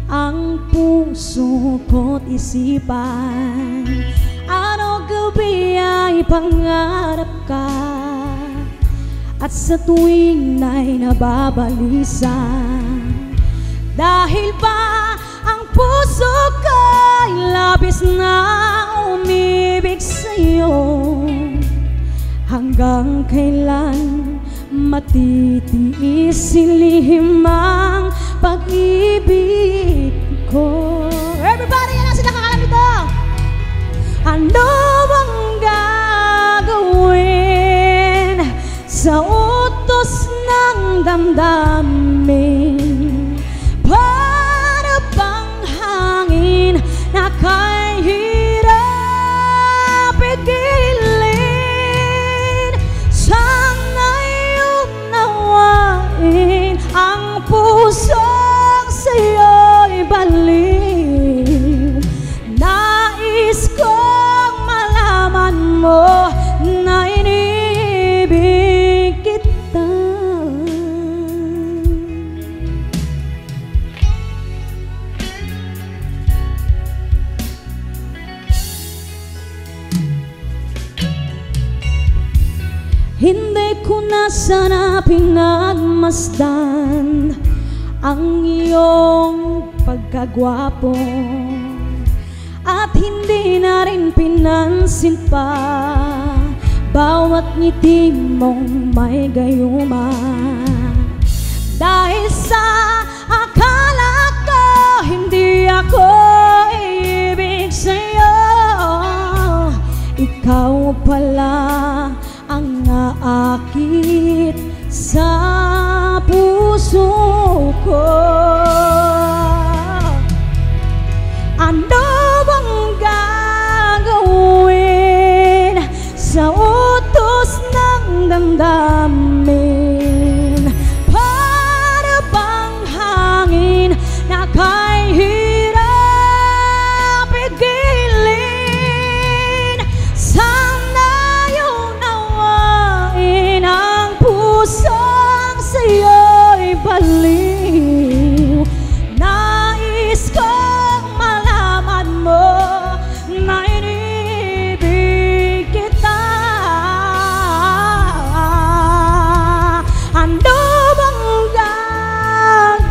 ang puso ko't isipan. Araw gabi ay pangarap ka, at sa tuwing na'y nababalisan. Dahil ba ang puso ko'y labis na umibig sa'yo? Hanggang kailan matitiis lihim ang pag-ibig ko? Everybody, yan ang sinakakalam nito! Ano bang gagawin sa utos ng damdamin? Para bang hangin na kay hirap pigilin? Sana'y unawain ang pusong sa'yo'y baliw. Nais kong malaman mo na inibig kita. Hindi ko na sana pinagmasdan ang iyong pagkagwapo, at hindi na rin pinansin pa bawat ngiti mong may gayuma. Dahil sa akala ko hindi ako ibig sa'yo, ikaw pala ang aakit sa puso ko. Ano bang gagawin sa utos ng damdamin? Para bang hangin na kay hirap pigilin? Sana'y unawain ang pusong sa'yo'y baliw. Nais kong malaman mo na inibig kita. Ano bang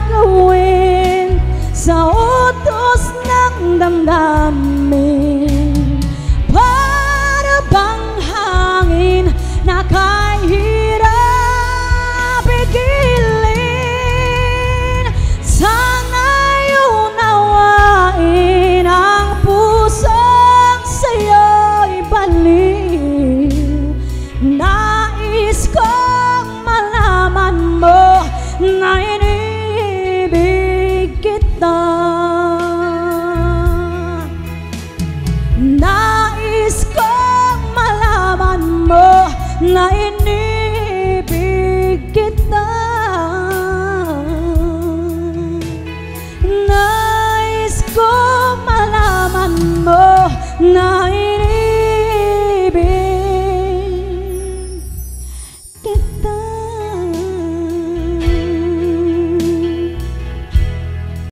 gagawin sa utos ng damdamin? Para bang hangin na kay hirap pigilin? Sana'y unawain ang pusong sa'yo'y baliw. Nais kong malaman mo na inibig kita. Nais kong malaman mo na inibig kita. Nais kong malaman mo na